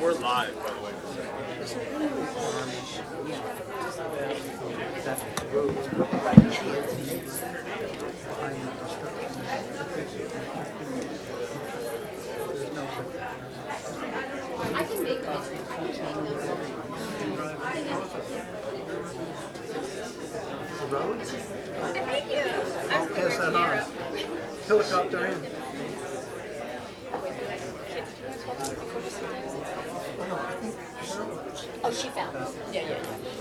We're live, by the way. I can make it. Thank you. I'll pass that on. Helicopter in. Oh, she found it. Yeah.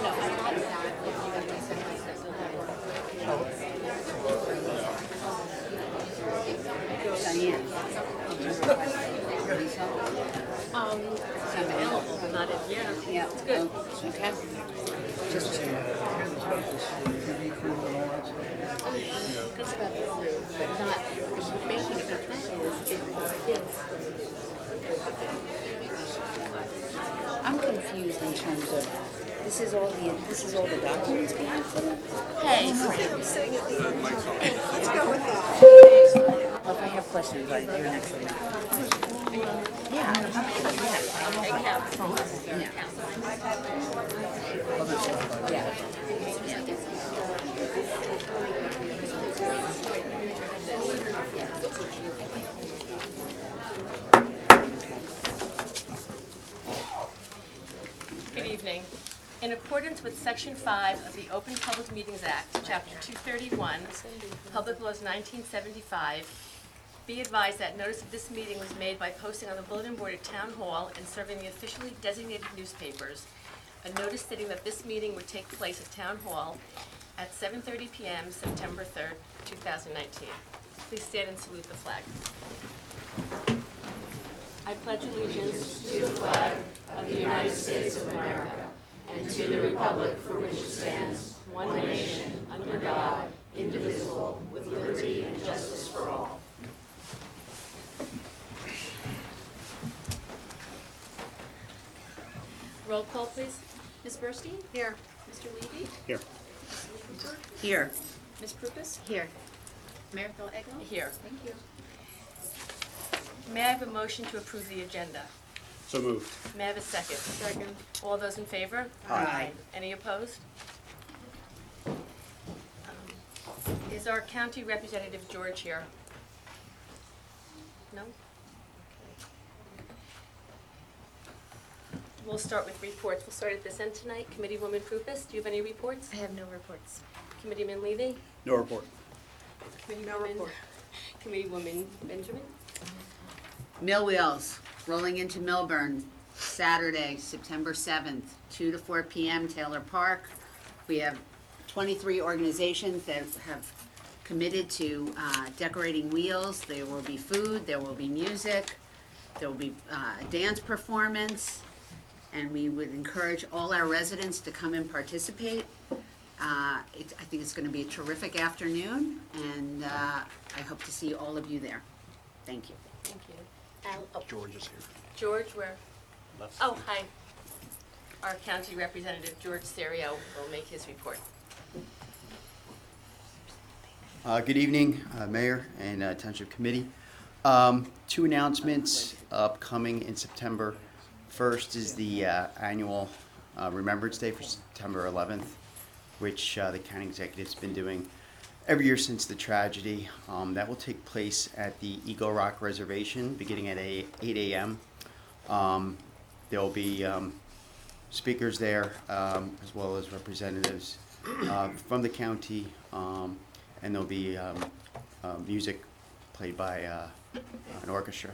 No, I had it down. Diane. Available, not in here. Yeah. It's good. Oh, okay. Just Good stuff, but not making it good. I'm confused in terms of this is all the documents being filled. Hey. Well, if I have questions, you're next week. Good evening. In accordance with Section 5 of the Open Public Meetings Act, Chapter 231, Public Laws 1975, be advised that notice of this meeting was made by posting on the bulletin board at Town Hall and serving the officially designated newspapers a notice stating that this meeting would take place at Town Hall at 7:30 p.m. September 3rd, 2019. Please stand and salute the flag. I pledge allegiance to the flag of the United States of America and to the republic for which it stands, one nation, under God, indivisible, with liberty and justice for all. Roll call, please. Ms. Burstein? Here. Mr. Levy? Here. Here. Ms. Prupus? Here. Mayor Phil Eglo? Here. Thank you. May I have a motion to approve the agenda? So moved. May I have a second? Second. All those in favor? Aye. Any opposed? Is our county representative George here? No? We'll start with reports. We'll start at this end tonight. Committeewoman Prupus, do you have any reports? I have no reports. Committeeman Levy? No report. Committeewoman Benjamin? Mill Wheels rolling into Millburn Saturday, September 7th, 2 to 4 p.m. Taylor Park. We have 23 organizations that have committed to decorating wheels. There will be food, there will be music, there will be a dance performance, and we would encourage all our residents to come and participate. I think it's going to be a terrific afternoon, and I hope to see all of you there. Thank you. Thank you. George is here. George, where? Left. Oh, hi. Our county representative, George Serio, will make his report. Good evening, Mayor and Township Committee. Two announcements upcoming in September. First is the annual Remembrance Day for September 11th, which the county executive's been doing every year since the tragedy. That will take place at the Eagle Rock Reservation beginning at 8 a.m. There will be speakers there as well as representatives from the county, and there'll be music played by an orchestra.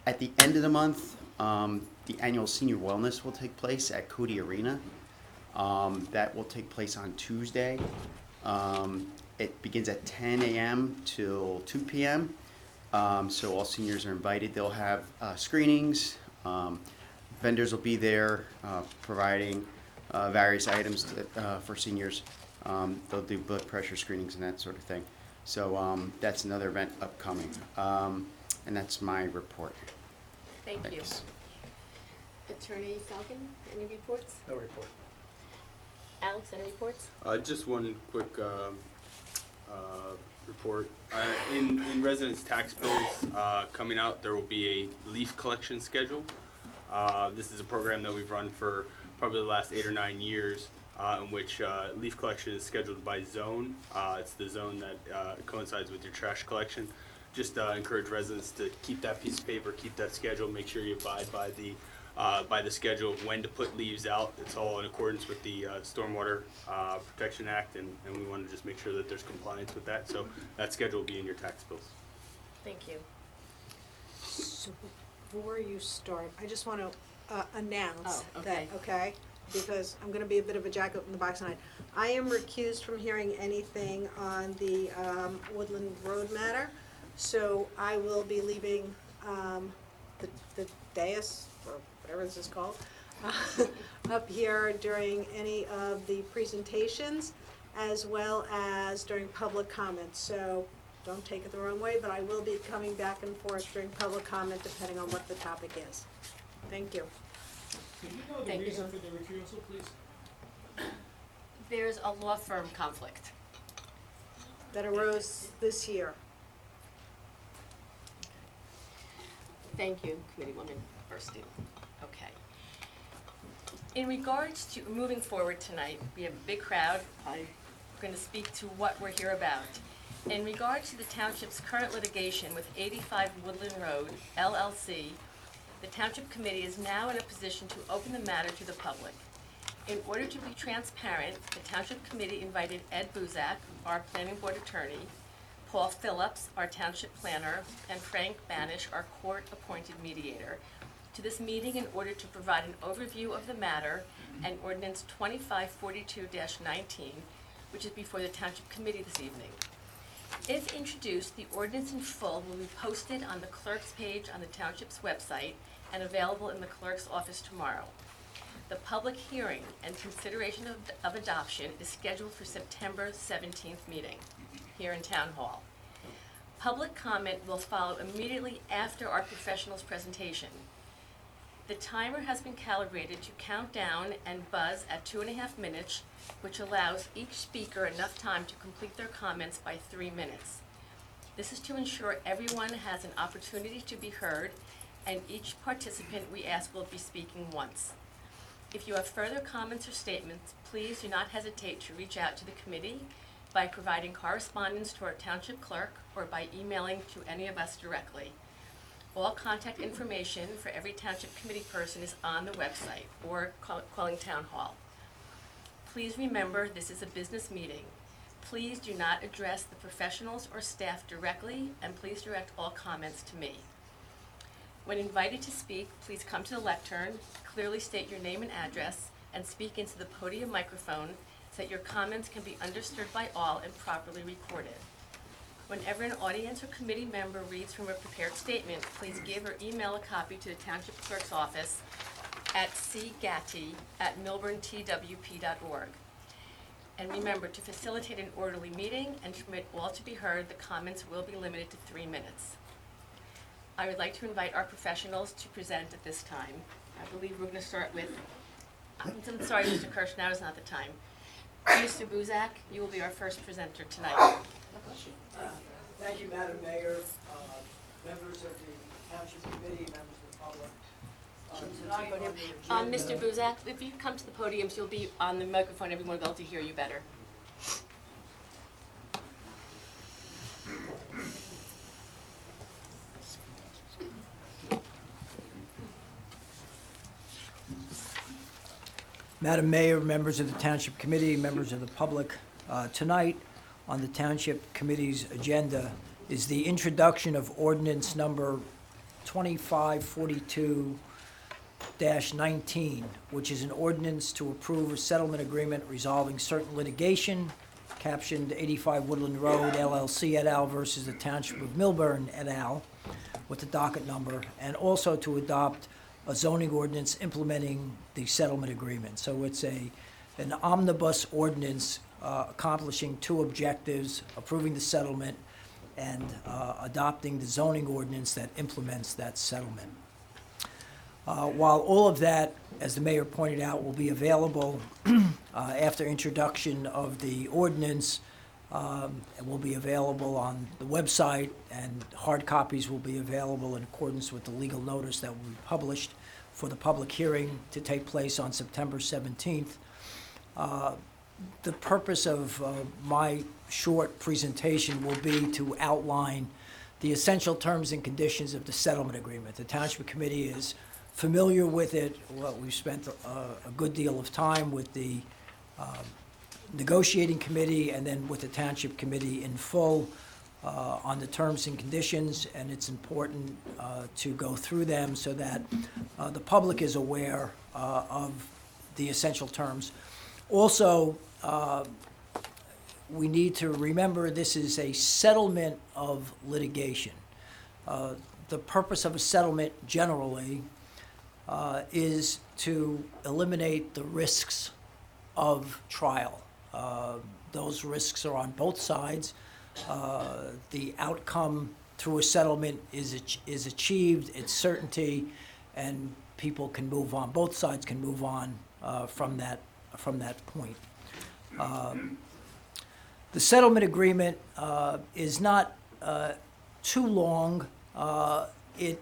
At the end of the month, the annual Senior Wellness will take place at Cody Arena. That will take place on Tuesday. It begins at 10 a.m. till 2 p.m. So all seniors are invited. They'll have screenings. Vendors will be there providing various items for seniors. They'll do blood pressure screenings and that sort of thing. So that's another event upcoming. And that's my report. Thank you. Thanks. Attorney Falcon, any reports? No report. Alex, any reports? Just one quick report. In residents' tax bills coming out, there will be a leaf collection schedule. This is a program that we've run for probably the last 8 or 9 years, in which leaf collection is scheduled by zone. It's the zone that coincides with your trash collection. Just encourage residents to keep that piece of paper, keep that schedule, make sure you abide by the schedule of when to put leaves out. It's all in accordance with the Stormwater Protection Act, and we want to just make sure that there's compliance with that. So that schedule will be in your tax bills. Thank you. So before you start, I just want to announce Oh, okay. that, okay? Because I'm going to be a bit of a jack in the box tonight. I am recused from hearing anything on the Woodland Road matter, so I will be leaving the dais, or whatever this is called, up here during any of the presentations, as well as during public comments. So don't take it the wrong way, but I will be coming back and forth during public comment depending on what the topic is. Thank you. Can you know the Thank you. reason for the recusal, please? There's a law firm conflict. That arose this year. Thank you, Committeewoman Burstein. Okay. In regards to moving forward tonight, we have a big crowd. I'm going to speak to what we're here about. In regards to the township's current litigation with 85 Woodland Road, LLC, the Township Committee is now in a position to open the matter to the public. In order to be transparent, the Township Committee invited Ed Buzak, our Planning Board Attorney, Paul Phillips, our Township Planner, and Frank Banish, our Court-appointed mediator, to this meeting in order to provide an overview of the matter and Ordinance 2542-19, which is before the Township Committee this evening. If introduced, the ordinance in full will be posted on the clerk's page on the Township's website and available in the clerk's office tomorrow. The public hearing and consideration of adoption is scheduled for September 17th meeting here in Town Hall. Public comment will follow immediately after our professionals' presentation. The timer has been calibrated to count down and buzz at 2.5 minutes, which allows each speaker enough time to complete their comments by 3 minutes. This is to ensure everyone has an opportunity to be heard, and each participant we ask will be speaking once. If you have further comments or statements, please do not hesitate to reach out to the committee by providing correspondence to our township clerk or by emailing to any of us directly. All contact information for every township committee person is on the website or calling town hall. Please remember, this is a business meeting. Please do not address the professionals or staff directly, and please direct all comments to me. When invited to speak, please come to the lectern, clearly state your name and address, and speak into the podium microphone so that your comments can be understood by all and properly recorded. Whenever an audience or committee member reads from a prepared statement, please give or email a copy to the Township Clerk's office at cgatti@millburntwp.org. And remember, to facilitate an orderly meeting and to permit all to be heard, the comments will be limited to 3 minutes. I would like to invite our professionals to present at this time. I believe we're going to start with, I'm sorry, Mr. Kirsch, now is not the time. Mr. Buzak, you will be our first presenter tonight. Thank you, Madam Mayor, members of the Township Committee, members of the public. Tonight on the agenda- Mr. Buzak, if you come to the podium, so you'll be on the microphone, everyone will be able to hear you better. Madam Mayor, members of the Township Committee, members of the public, tonight on the Township Committee's agenda is the introduction of ordinance number 2542-19, which is an ordinance to approve a settlement agreement resolving certain litigation captioned 85 Woodland Road LLC et al. Versus the Township of Millburn et al. With the docket number, and also to adopt a zoning ordinance implementing the settlement agreement. So it's an omnibus ordinance accomplishing two objectives: approving the settlement and adopting the zoning ordinance that implements that settlement. While all of that, as the mayor pointed out, will be available after introduction of the ordinance, it will be available on the website, and hard copies will be available in accordance with the legal notice that will be published for the public hearing to take place on September 17th. The purpose of my short presentation will be to outline the essential terms and conditions of the settlement agreement. The Township Committee is familiar with it. Well, we've spent a good deal of time with the negotiating committee and then with the Township Committee in full on the terms and conditions, and it's important to go through them so that the public is aware of the essential terms. Also, we need to remember this is a settlement of litigation. The purpose of a settlement generally is to eliminate the risks of trial. Those risks are on both sides. The outcome through a settlement is achieved, it's certainty, and people can move on. Both sides can move on from that point. The settlement agreement is not too long. It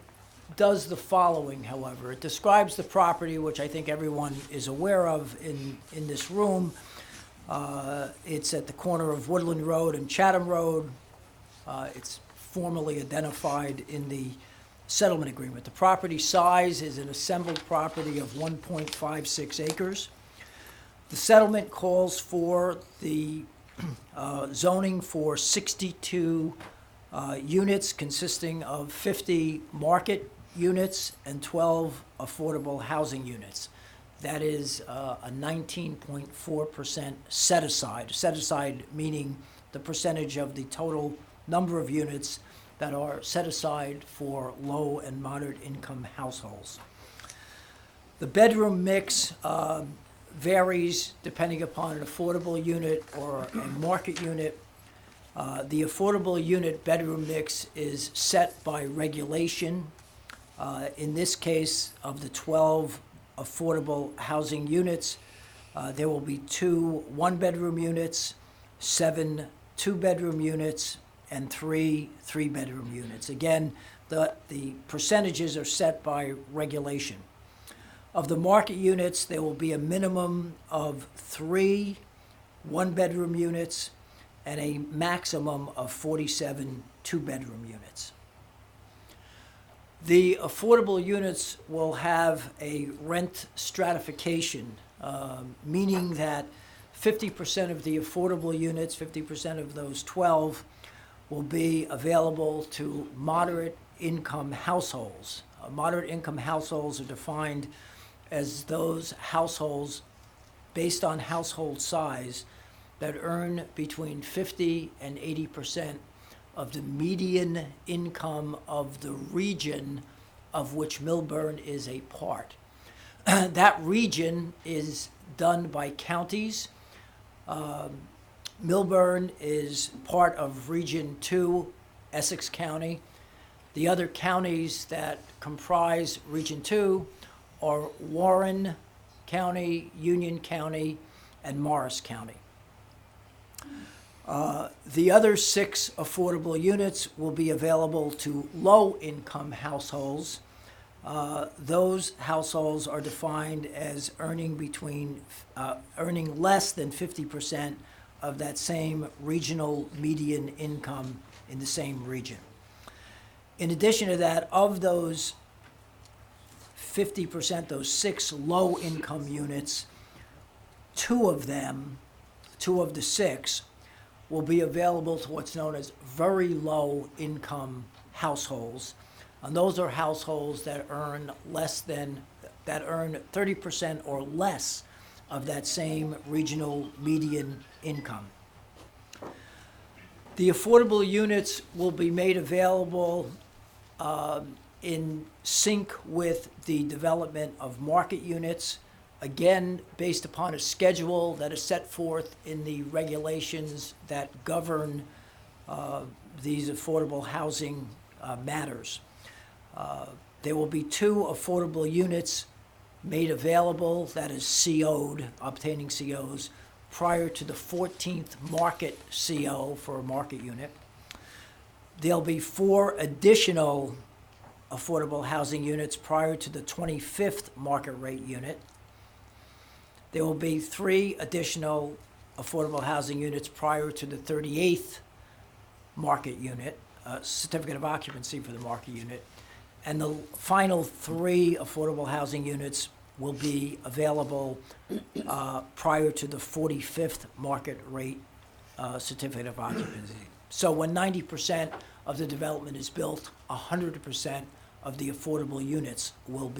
does the following, however. It describes the property, which I think everyone is aware of in this room. It's at the corner of Woodland Road and Chatham Road. It's formally identified in the settlement agreement. The property size is an assembled property of 1.56 acres. The settlement calls for the zoning for 62 units consisting of 50 market units and 12 affordable housing units. That is a 19.4% set aside. Set aside meaning the percentage of the total number of units that are set aside for low and moderate income households. The bedroom mix varies depending upon an affordable unit or a market unit. The affordable unit bedroom mix is set by regulation. In this case, of the 12 affordable housing units, there will be 2 one-bedroom units, 7 two-bedroom units, and 3 three-bedroom units. Again, the percentages are set by regulation. Of the market units, there will be a minimum of 3 one-bedroom units and a maximum of 47 two-bedroom units. The affordable units will have a rent stratification, meaning that 50% of the affordable units, 50% of those 12, will be available to moderate income households. Moderate income households are defined as those households based on household size that earn between 50 and 80% of the median income of the region of which Millburn is a part. That region is done by counties. Millburn is part of Region 2, Essex County. The other counties that comprise Region 2 are Warren County, Union County, and Morris County. The other 6 affordable units will be available to low-income households. Those households are defined as earning less than 50% of that same regional median income in the same region. In addition to that, of those 50%, those 6 low-income units, 2 of the 6, will be available to what's known as very low-income households. And those are households that earn 30% or less of that same regional median income. The affordable units will be made available in sync with the development of market units, again, based upon a schedule that is set forth in the regulations that govern these affordable housing matters. There will be 2 affordable units made available, that is CO'd, obtaining COs, prior to the 14th market CO for a market unit. There'll be 4 additional affordable housing units prior to the 25th market rate unit. There will be 3 additional affordable housing units prior to the 38th market unit, certificate of occupancy for the market unit. And the final 3 affordable housing units will be available prior to the 45th market rate certificate of occupancy. So when 90% of the development is built, 100% of the affordable units will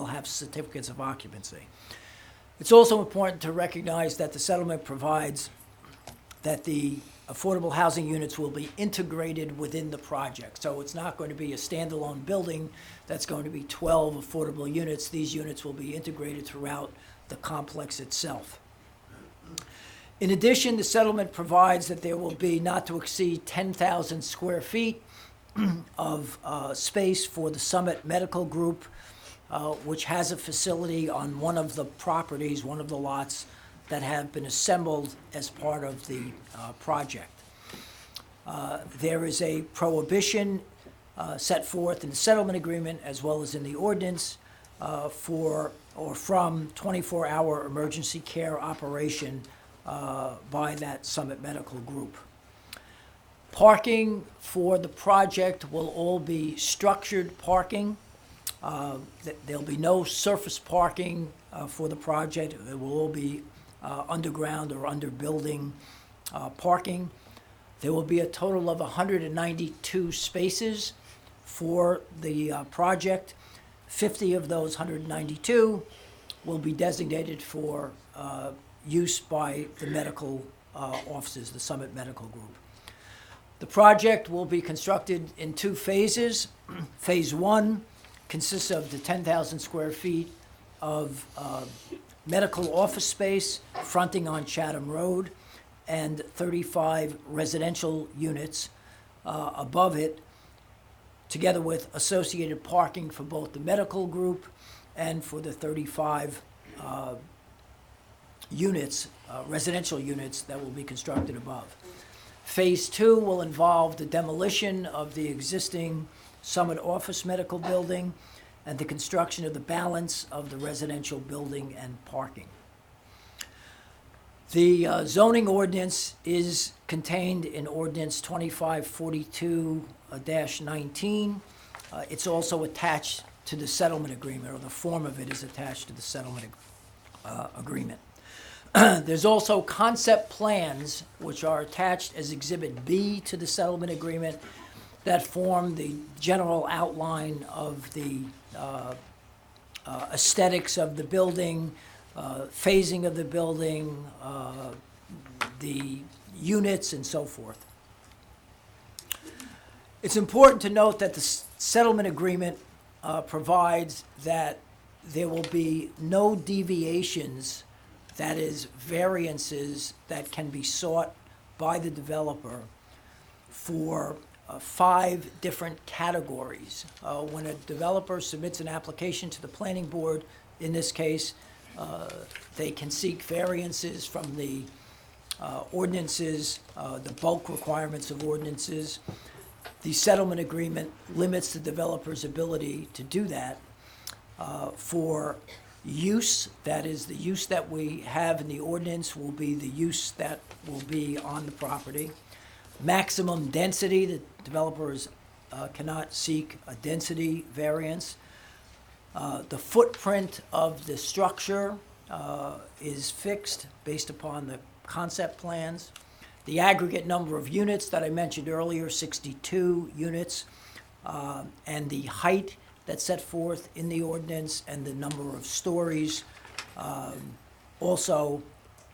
have certificates of occupancy. It's also important to recognize that the settlement provides that the affordable housing units will be integrated within the project. So it's not going to be a standalone building that's going to be 12 affordable units. These units will be integrated throughout the complex itself. In addition, the settlement provides that there will be not to exceed 10,000 square feet of space for the Summit Medical Group, which has a facility on one of the properties, one of the lots that have been assembled as part of the project. There is a prohibition set forth in the settlement agreement as well as in the ordinance for or from 24-hour emergency care operation by that Summit Medical Group. Parking for the project will all be structured parking. There'll be no surface parking for the project. It will all be underground or under building parking. There will be a total of 192 spaces for the project. 50 of those 192 will be designated for use by the medical offices, the Summit Medical Group. The project will be constructed in 2 phases. Phase 1 consists of the 10,000 square feet of medical office space fronting on Chatham Road and 35 residential units above it, together with associated parking for both the medical group and for the 35 units, residential units that will be constructed above. Phase 2 will involve the demolition of the existing Summit Office Medical Building and the construction of the balance of the residential building and parking. The zoning ordinance is contained in Ordinance 2542-19. It's also attached to the settlement agreement, or the form of it is attached to the settlement agreement. There's also concept plans, which are attached as Exhibit B to the settlement agreement, that form the general outline of the aesthetics of the building, phasing of the building, the units, and so forth. It's important to note that the settlement agreement provides that there will be no deviations, that is, variances that can be sought by the developer for 5 different categories. When a developer submits an application to the planning board, in this case, they can seek variances from the ordinances, the bulk requirements of ordinances. The settlement agreement limits the developer's ability to do that for use. That is, the use that we have in the ordinance will be the use that will be on the property. Maximum density, the developers cannot seek a density variance. The footprint of the structure is fixed based upon the concept plans. The aggregate number of units that I mentioned earlier, 62 units, and the height that's set forth in the ordinance and the number of stories also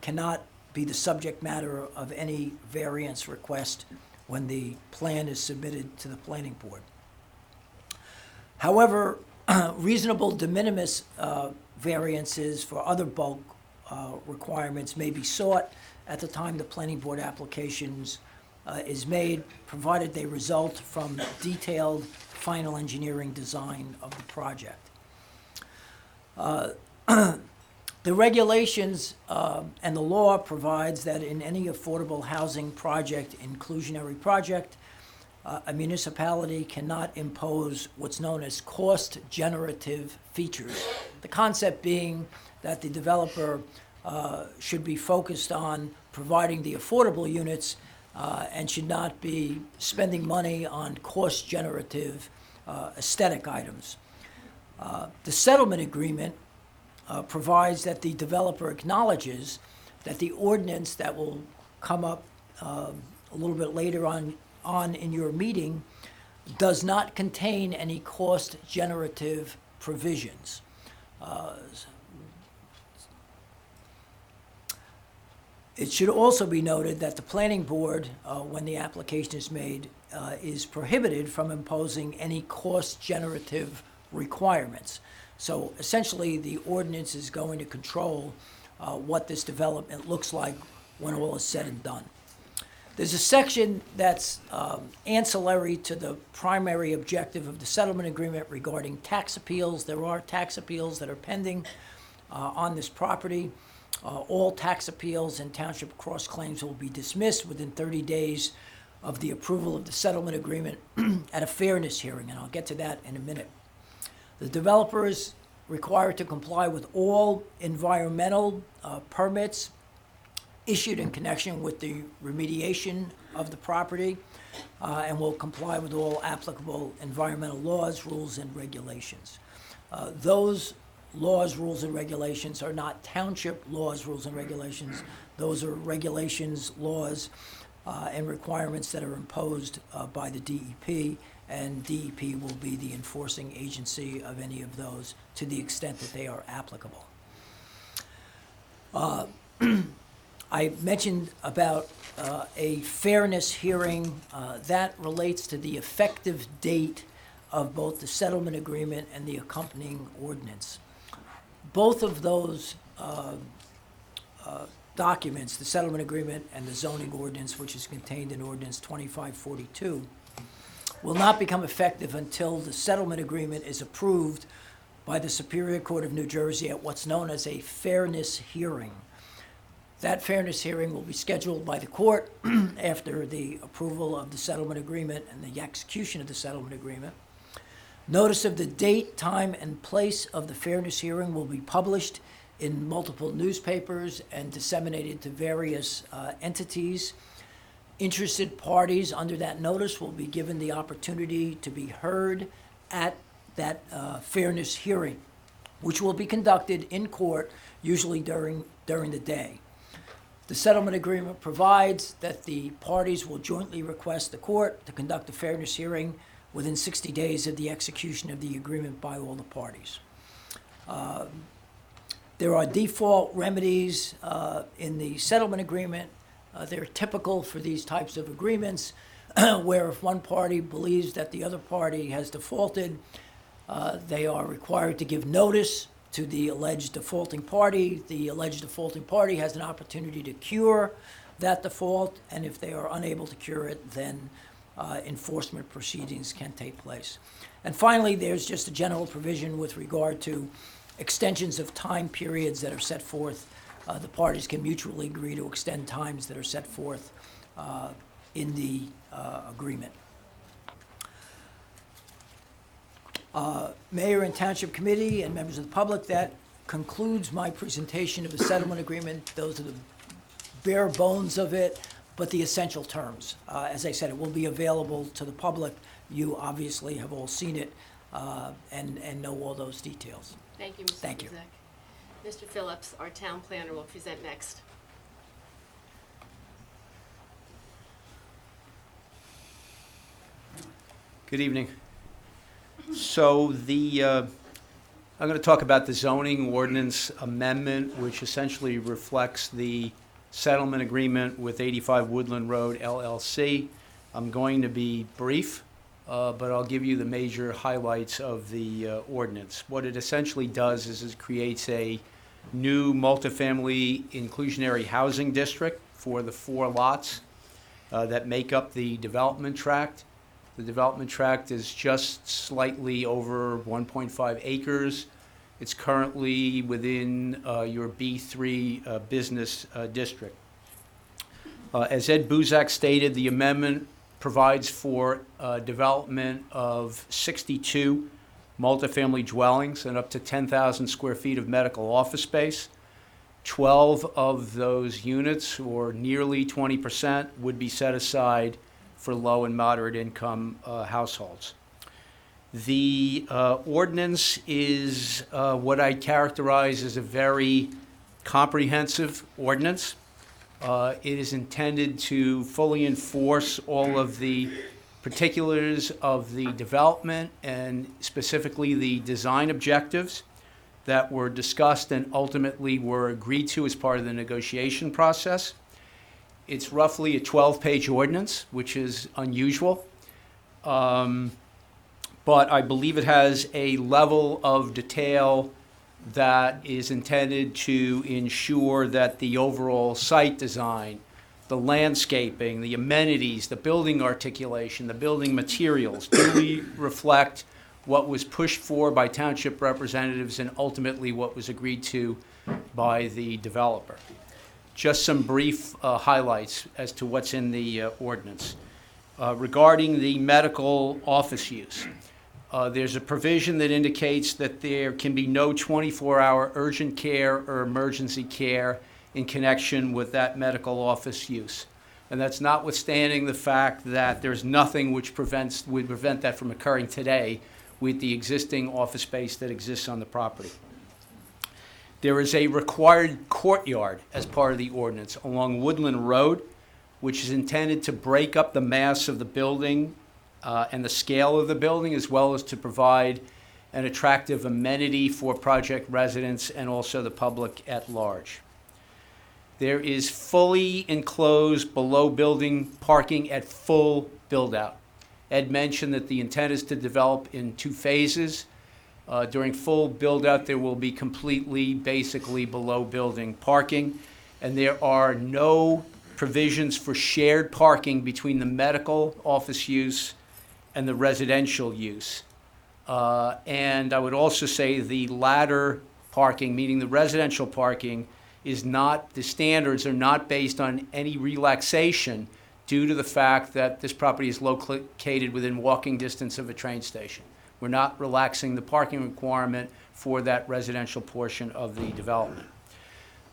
cannot be the subject matter of any variance request when the plan is submitted to the planning board. However, reasonable de minimis variances for other bulk requirements may be sought at the time the planning board applications is made, provided they result from detailed final engineering design of the project. The regulations and the law provides that in any affordable housing project, inclusionary project, a municipality cannot impose what's known as cost-generative features. The concept being that the developer should be focused on providing the affordable units and should not be spending money on cost-generative aesthetic items. The settlement agreement provides that the developer acknowledges that the ordinance that will come up a little bit later on in your meeting does not contain any cost-generative provisions. It should also be noted that the planning board, when the application is made, is prohibited from imposing any cost-generative requirements. So essentially, the ordinance is going to control what this development looks like when all is said and done. There's a section that's ancillary to the primary objective of the settlement agreement regarding tax appeals. There are tax appeals that are pending on this property. All tax appeals and township cross claims will be dismissed within 30 days of the approval of the settlement agreement at a fairness hearing, and I'll get to that in a minute. The developer is required to comply with all environmental permits issued in connection with the remediation of the property and will comply with all applicable environmental laws, rules, and regulations. Those laws, rules, and regulations are not township laws, rules, and regulations. Those are regulations, laws, and requirements that are imposed by the DEP, and DEP will be the enforcing agency of any of those to the extent that they are applicable. I mentioned about a fairness hearing that relates to the effective date of both the settlement agreement and the accompanying ordinance. Both of those documents, the settlement agreement and the zoning ordinance, which is contained in Ordinance 2542, will not become effective until the settlement agreement is approved by the Superior Court of New Jersey at what's known as a fairness hearing. That fairness hearing will be scheduled by the court after the approval of the settlement agreement and the execution of the settlement agreement. Notice of the date, time, and place of the fairness hearing will be published in multiple newspapers and disseminated to various entities. Interested parties under that notice will be given the opportunity to be heard at that fairness hearing, which will be conducted in court, usually during the day. The settlement agreement provides that the parties will jointly request the court to conduct a fairness hearing within 60 days of the execution of the agreement by all the parties. There are default remedies in the settlement agreement. They're typical for these types of agreements, where if one party believes that the other party has defaulted, they are required to give notice to the alleged defaulting party. The alleged defaulting party has an opportunity to cure that default, and if they are unable to cure it, then enforcement proceedings can take place. And finally, there's just a general provision with regard to extensions of time periods that are set forth. The parties can mutually agree to extend times that are set forth in the agreement. Mayor and Township Committee and members of the public, that concludes my presentation of the settlement agreement. Those are the bare bones of it, but the essential terms. As I said, it will be available to the public. You obviously have all seen it and know all those details. Thank you, Mr. Thank you. Kuzak. Mr. Phillips, our town planner, will present next. Good evening. So I'm going to talk about the zoning ordinance amendment, which essentially reflects the settlement agreement with 85 Woodland Road LLC. I'm going to be brief, but I'll give you the major highlights of the ordinance. What it essentially does is it creates a new multifamily inclusionary housing district for the 4 lots that make up the development tract. The development tract is just slightly over 1.5 acres. It's currently within your B3 business district. As Ed Buzak stated, the amendment provides for development of 62 multifamily dwellings and up to 10,000 square feet of medical office space. 12 of those units, or nearly 20%, would be set aside for low and moderate income households. The ordinance is what I characterize as a very comprehensive ordinance. It is intended to fully enforce all of the particulars of the development and specifically the design objectives that were discussed and ultimately were agreed to as part of the negotiation process. It's roughly a 12-page ordinance, which is unusual. But I believe it has a level of detail that is intended to ensure that the overall site design, the landscaping, the amenities, the building articulation, the building materials duly reflect what was pushed for by township representatives and ultimately what was agreed to by the developer. Just some brief highlights as to what's in the ordinance. Regarding the medical office use, there's a provision that indicates that there can be no 24-hour urgent care or emergency care in connection with that medical office use. And that's notwithstanding the fact that there's nothing which would prevent that from occurring today with the existing office space that exists on the property. There is a required courtyard as part of the ordinance along Woodland Road, which is intended to break up the mass of the building and the scale of the building, as well as to provide an attractive amenity for project residents and also the public at large. There is fully enclosed below building parking at full build-out. Ed mentioned that the intent is to develop in 2 phases. During full build-out, there will be completely, basically below building parking, and there are no provisions for shared parking between the medical office use and the residential use. And I would also say the latter parking, meaning the residential parking, is not, the standards are not based on any relaxation due to the fact that this property is located within walking distance of a train station. We're not relaxing the parking requirement for that residential portion of the development.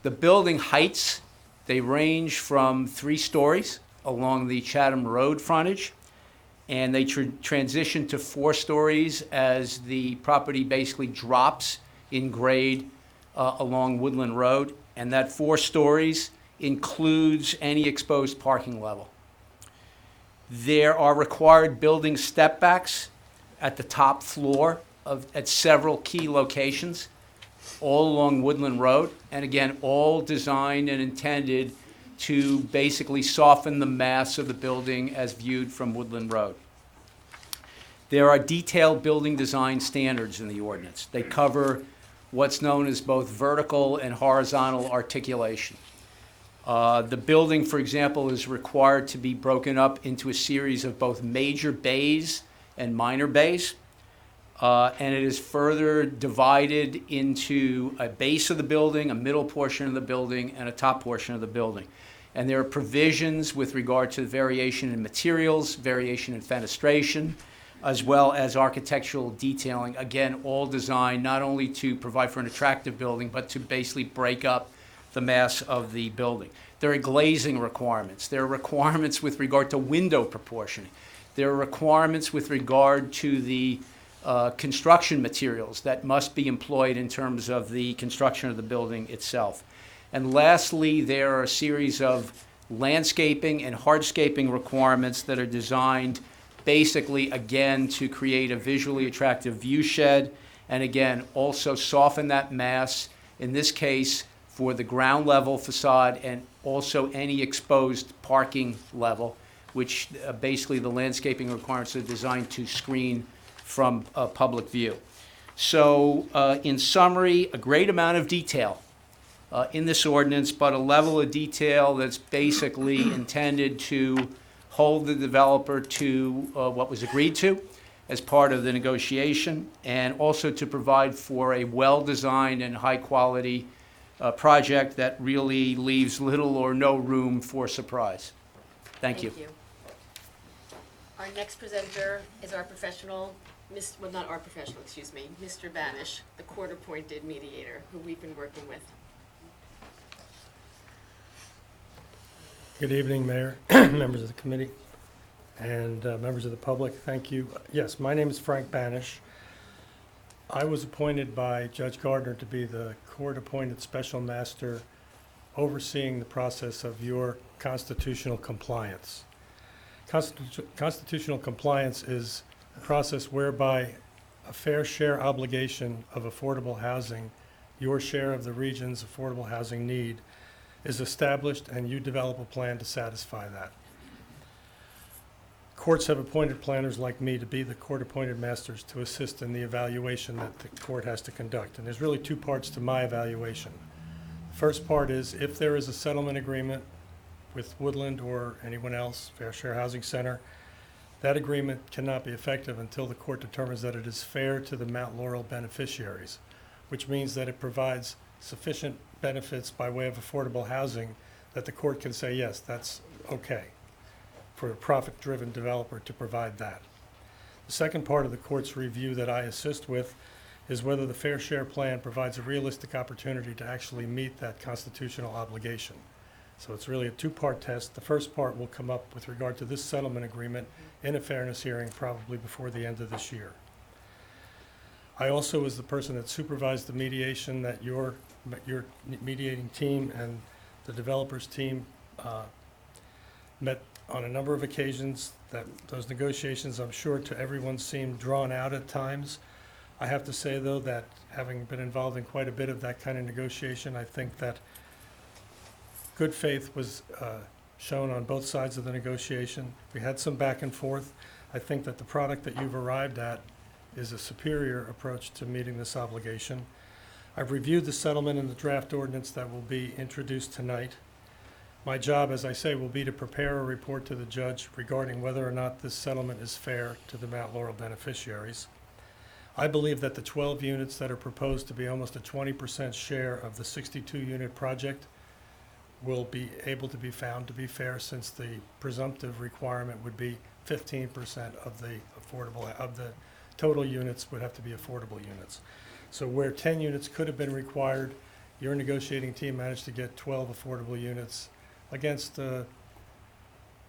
The building heights, they range from 3 stories along the Chatham Road frontage, and they transition to 4 stories as the property basically drops in grade along Woodland Road, and that 4 stories includes any exposed parking level. There are required building stepbacks at the top floor at several key locations, all along Woodland Road, and again, all designed and intended to basically soften the mass of the building as viewed from Woodland Road. There are detailed building design standards in the ordinance. They cover what's known as both vertical and horizontal articulation. The building, for example, is required to be broken up into a series of both major bays and minor bays, and it is further divided into a base of the building, a middle portion of the building, and a top portion of the building. And there are provisions with regard to variation in materials, variation in fenestration, as well as architectural detailing, again, all designed not only to provide for an attractive building, but to basically break up the mass of the building. There are glazing requirements. There are requirements with regard to window proportioning. There are requirements with regard to the construction materials that must be employed in terms of the construction of the building itself. And lastly, there are a series of landscaping and hardscaping requirements that are designed basically, again, to create a visually attractive view shed, and again, also soften that mass, in this case, for the ground level facade and also any exposed parking level, which basically the landscaping requirements are designed to screen from public view. So in summary, a great amount of detail in this ordinance, but a level of detail that's basically intended to hold the developer to what was agreed to as part of the negotiation, and also to provide for a well-designed and high-quality project that really leaves little or no room for surprise. Thank you. Our next presenter is our professional, well, not our professional, excuse me, Mr. Banish, the court-appointed mediator who we've been working with. Good evening, Mayor, members of the committee, and members of the public. Thank you. Yes, my name is Frank Banish. I was appointed by Judge Gardner to be the court-appointed special master overseeing the process of your constitutional compliance. Constitutional compliance is a process whereby a fair share obligation of affordable housing, your share of the region's affordable housing need, is established, and you develop a plan to satisfy that. Courts have appointed planners like me to be the court-appointed masters to assist in the evaluation that the court has to conduct. And there's really two parts to my evaluation. The first part is if there is a settlement agreement with Woodland or anyone else, Fair Share Housing Center, that agreement cannot be effective until the court determines that it is fair to the Mount Laurel beneficiaries, which means that it provides sufficient benefits by way of affordable housing that the court can say, yes, that's okay for a profit-driven developer to provide that. The second part of the court's review that I assist with is whether the Fair Share Plan provides a realistic opportunity to actually meet that constitutional obligation. So it's really a two-part test. The first part will come up with regard to this settlement agreement in a fairness hearing probably before the end of this year. I also was the person that supervised the mediation that your mediating team and the developers team met on a number of occasions. That those negotiations, I'm sure, to everyone seemed drawn out at times. I have to say, though, that having been involved in quite a bit of that kind of negotiation, I think that good faith was shown on both sides of the negotiation. We had some back and forth. I think that the product that you've arrived at is a superior approach to meeting this obligation. I've reviewed the settlement and the draft ordinance that will be introduced tonight. My job, as I say, will be to prepare a report to the judge regarding whether or not this settlement is fair to the Mount Laurel beneficiaries. I believe that the 12 units that are proposed to be almost a 20% share of the 62-unit project will be able to be found to be fair, since the presumptive requirement would be 15% of the total units would have to be affordable units. So where 10 units could have been required, your negotiating team managed to get 12 affordable units against the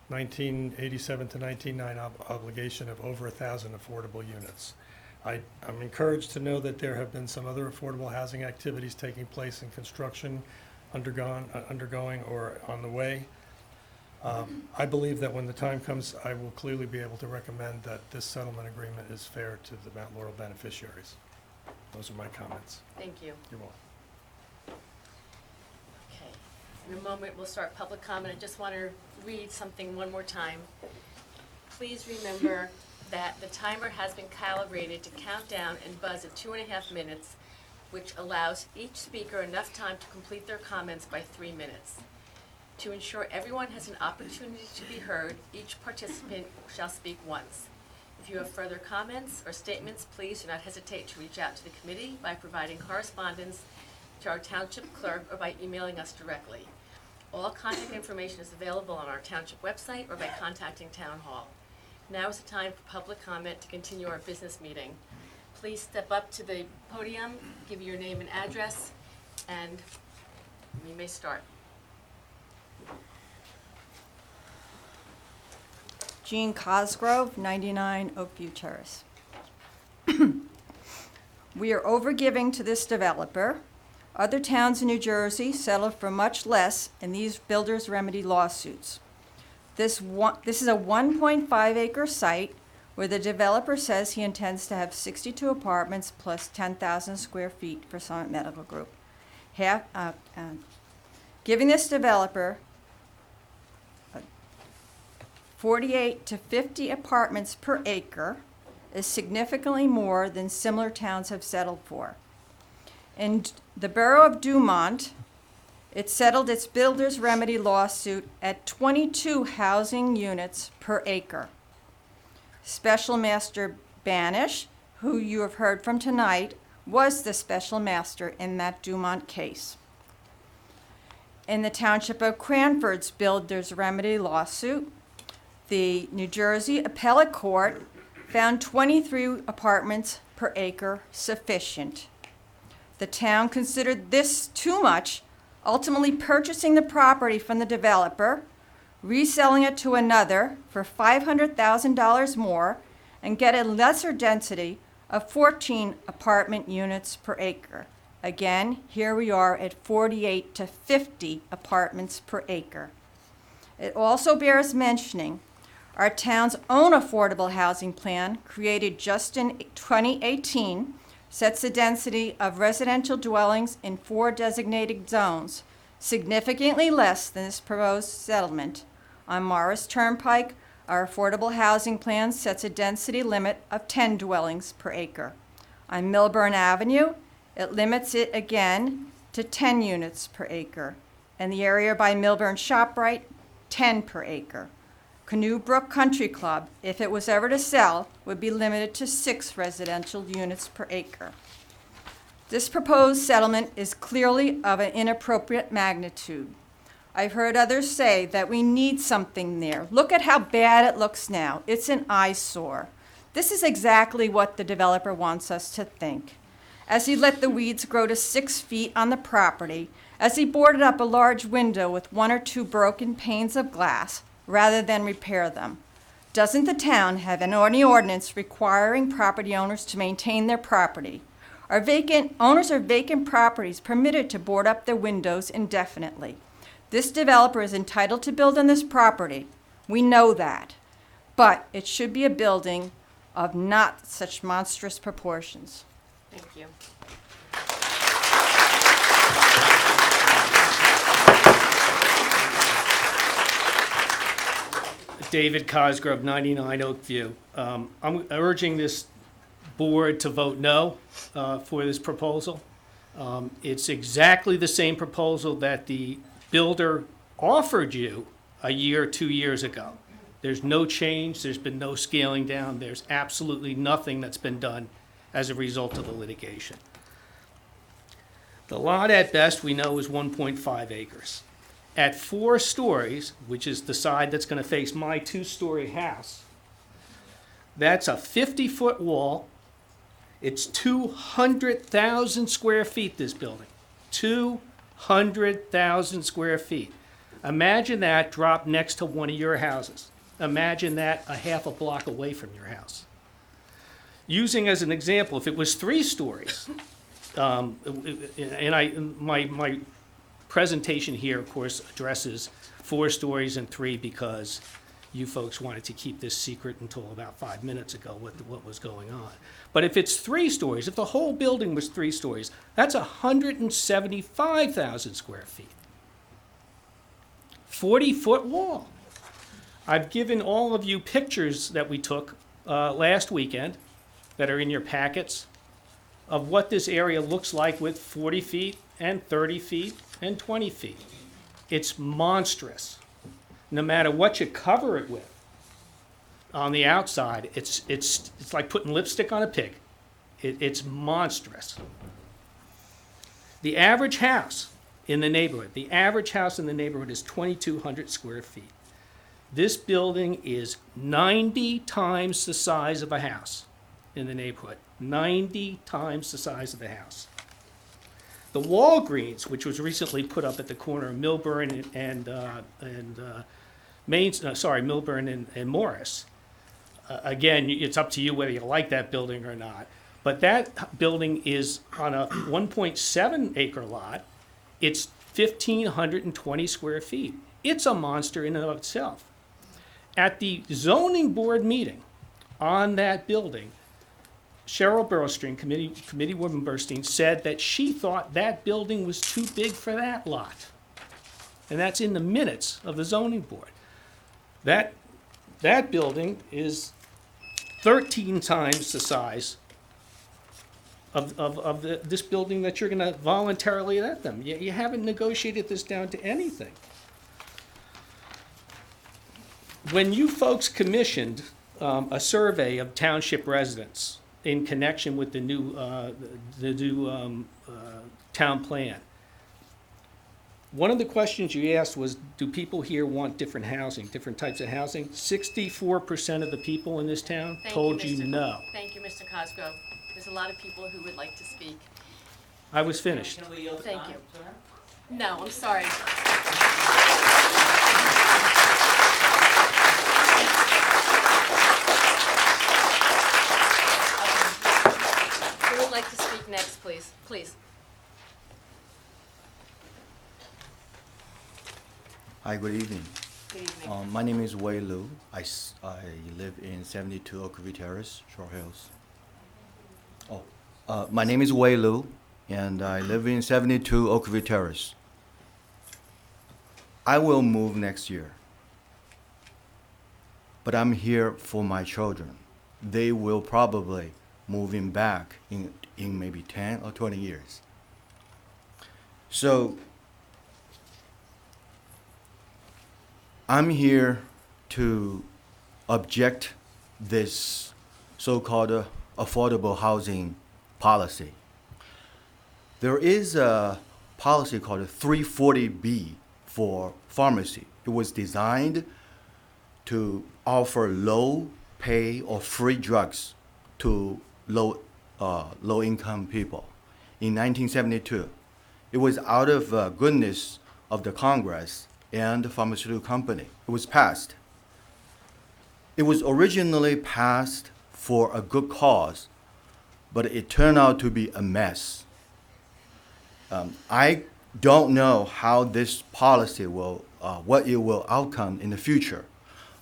1987 to 1999 obligation of over 1,000 affordable units. I'm encouraged to know that there have been some other affordable housing activities taking place in construction, undergoing or on the way. I believe that when the time comes, I will clearly be able to recommend that this settlement agreement is fair to the Mount Laurel beneficiaries. Those are my comments. Thank you. You're welcome. Okay. In a moment, we'll start public comment. I just want to read something one more time. Please remember that the timer has been calibrated to count down and buzz at 2.5 minutes, which allows each speaker enough time to complete their comments by 3 minutes. To ensure everyone has an opportunity to be heard, each participant shall speak once. If you have further comments or statements, please do not hesitate to reach out to the committee by providing correspondence to our township clerk or by emailing us directly. All contact information is available on our township website or by contacting Town Hall. Now is the time for public comment to continue our business meeting. Please step up to the podium, give your name and address, and you may start. Jean Cosgrove, 99 Oakview Terrace. We are overgiving to this developer. Other towns in New Jersey settle for much less in these builders' remedy lawsuits. This is a 1.5-acre site where the developer says he intends to have 62 apartments plus 10,000 square feet for Summit Medical Group. giving this developer 48 to 50 apartments per acre is significantly more than similar towns have settled for. In the borough of Dumont, it settled its builder's remedy lawsuit at 22 housing units per acre. Special Master Banish, who you have heard from tonight, was the special master in that Dumont case. In the township of Cranford's builder's remedy lawsuit, the New Jersey Appellate Court found 23 apartments per acre sufficient. The town considered this too much, ultimately purchasing the property from the developer, reselling it to another for $500,000 more, and get a lesser density of 14 apartment units per acre. Again, here we are at 48 to 50 apartments per acre. It also bears mentioning our town's own affordable housing plan, created just in 2018, sets a density of residential dwellings in 4 designated zones, significantly less than this proposed settlement. On Morris Turnpike, our affordable housing plan sets a density limit of 10 dwellings per acre. On Millburn Avenue, it limits it again to 10 units per acre. In the area by Millburn ShopRite, 10 per acre. Canoe Brook Country Club, if it was ever to sell, would be limited to 6 residential units per acre. This proposed settlement is clearly of an inappropriate magnitude. I've heard others say that we need something there. Look at how bad it looks now. It's an eyesore. This is exactly what the developer wants us to think. As he let the weeds grow to 6 feet on the property, as he boarded up a large window with 1 or 2 broken panes of glass, rather than repair them. Doesn't the town have any ordinance requiring property owners to maintain their property? Are owners of vacant properties permitted to board up their windows indefinitely? This developer is entitled to build on this property. We know that. But it should be a building of not such monstrous proportions. Thank you. David Cosgrove, 99 Oakview. I'm urging this board to vote no for this proposal. It's exactly the same proposal that the builder offered you a year, 2 years ago. There's no change, there's been no scaling down, there's absolutely nothing that's been done as a result of the litigation. The lot at best we know is 1.5 acres. At 4 stories, which is the side that's going to face my 2-story house, that's a 50-foot wall. It's 200,000 square feet, this building. 200,000 square feet. Imagine that dropped next to one of your houses. Imagine that a half a block away from your house. Using as an example, if it was 3 stories, my presentation here, of course, addresses 4 stories and 3 because you folks wanted to keep this secret until about 5 minutes ago what was going on. But if it's 3 stories, if the whole building was 3 stories, that's 175,000 square feet. 40-foot wall. I've given all of you pictures that we took last weekend that are in your packets of what this area looks like with 40 feet and 30 feet and 20 feet. It's monstrous. No matter what you cover it with on the outside, it's like putting lipstick on a pig. It's monstrous. The average house in the neighborhood is 2,200 square feet. This building is 90 times the size of a house in the neighborhood. 90 times the size of the house. The Walgreens, which was recently put up at the corner of Millburn Millburn and Morris. Again, it's up to you whether you like that building or not. But that building is on a 1.7 acre lot. It's 1,520 square feet. It's a monster in and of itself. At the zoning board meeting on that building, Cheryl Burlstein, Committeewoman Burstein, said that she thought that building was too big for that lot. And that's in the minutes of the zoning board. That building is 13 times the size of this building that you're gonna voluntarily let them. You haven't negotiated this down to anything. When you folks commissioned a survey of township residents in connection with the new town plan, one of the questions you asked was, do people here want different housing, different types of housing? 64% of the people in this town told you no. Thank you, Mr. Cosgrove. There's a lot of people who would like to speak. I was finished. Thank you. No, I'm sorry. Who would like to speak next, please? Please. Hi, good evening. Good evening. My name is Wei Lu. I live in 72 Oakview Terrace, Short Hills. My name is Wei Lu, and I live in 72 Oakview Terrace. I will move next year, but I'm here for my children. They will probably move in back in maybe 10 or 20 years. So I'm here to object this so-called affordable housing policy. There is a policy called 340B for pharmacy. It was designed to offer low pay or free drugs to low income people. In 1972, it was out of goodness of the Congress and the pharmaceutical company. It was passed. It was originally passed for a good cause, but it turned out to be a mess. I don't know how this policy will, what it will outcome in the future,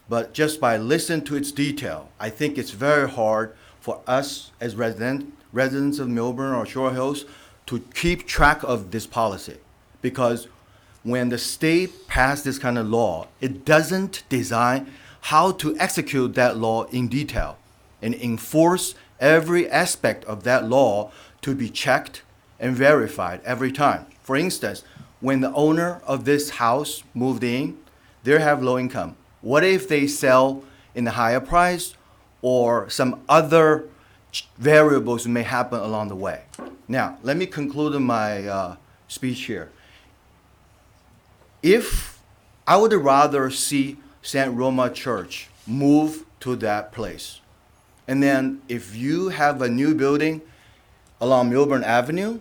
but just by listening to its detail, I think it's very hard for us as residents of Millburn or Short Hills to keep track of this policy, because when the state passed this kind of law, it doesn't design how to execute that law in detail and enforce every aspect of that law to be checked and verified every time. For instance, when the owner of this house moved in, they have low income. What if they sell in a higher price or some other variables may happen along the way? Now, let me conclude my speech here. If I would rather see St. Roma Church move to that place, and then if you have a new building along Millburn Avenue,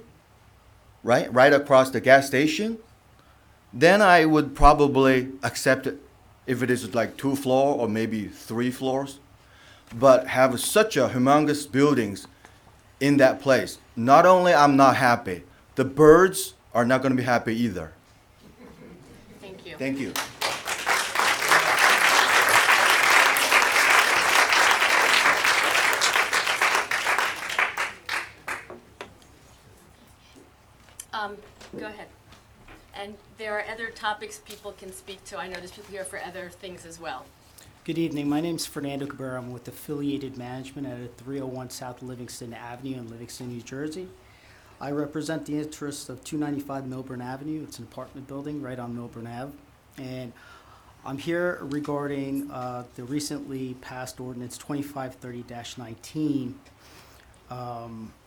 right across the gas station, then I would probably accept it if it is like 2 floors or maybe 3 floors. But have such a humongous buildings in that place, not only I'm not happy, the birds are not going to be happy either. Thank you. Thank you. Go ahead. And there are other topics people can speak to. I know there's people here for other things as well. Good evening. My name is Fernando Cabrera. I'm with Affiliated Management at 301 South Livingston Avenue in Livingston, New Jersey. I represent the interests of 295 Millburn Avenue. It's an apartment building right on Millburn Ave. And I'm here regarding the recently passed ordinance 2530-19.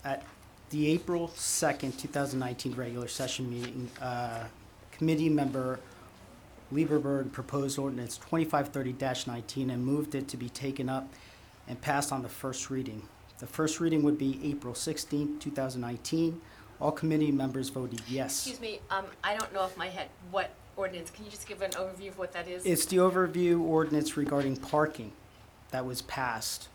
At the April 2nd, 2019 regular session meeting, committee member Lieberberg proposed ordinance 2530-19 and moved it to be taken up and passed on the first reading. The first reading would be April 16th, 2019. All committee members voted yes. Excuse me, I don't know off my head what ordinance. Can you just give an overview of what that is? It's the overview ordinance regarding parking that was passed.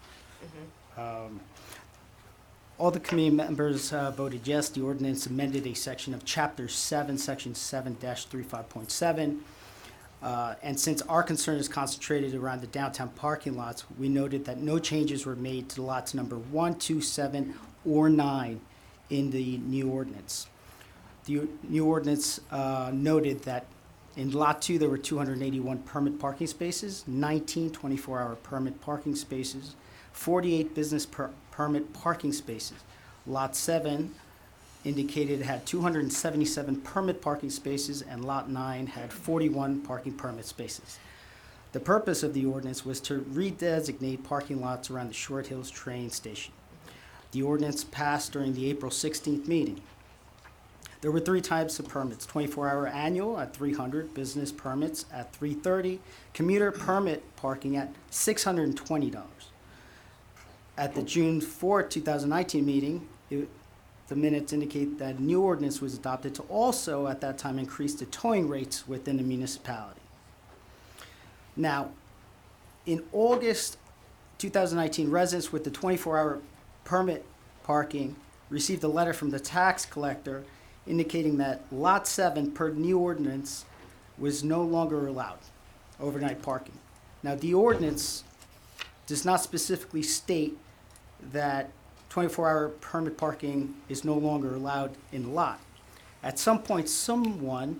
All the committee members voted yes. The ordinance amended a section of Chapter 7, Section 7-35.7, And since our concern is concentrated around the downtown parking lots, we noted that no changes were made to lots number 1, 2, 7, or 9 in the new ordinance. The new ordinance noted that in Lot 2, there were 281 permit parking spaces, 19 24-hour permit parking spaces, 48 business permit parking spaces. Lot 7 indicated it had 277 permit parking spaces, and Lot 9 had 41 parking permit spaces. The purpose of the ordinance was to redesignate parking lots around the Short Hills train station. The ordinance passed during the April 16th meeting. There were 3 types of permits: 24-hour annual at $300, business permits at $330, commuter permit parking at $620. At the June 4, 2019 meeting, the minutes indicate that a new ordinance was adopted to also, at that time, increase the towing rates within the municipality. Now, in August 2019, residents with the 24-hour permit parking received a letter from the tax collector indicating that Lot 7, per new ordinance, was no longer allowed overnight parking. Now, the ordinance does not specifically state that 24-hour permit parking is no longer allowed in the lot. At some point, someone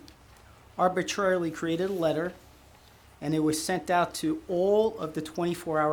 arbitrarily created a letter, and it was sent out to all of the 24-hour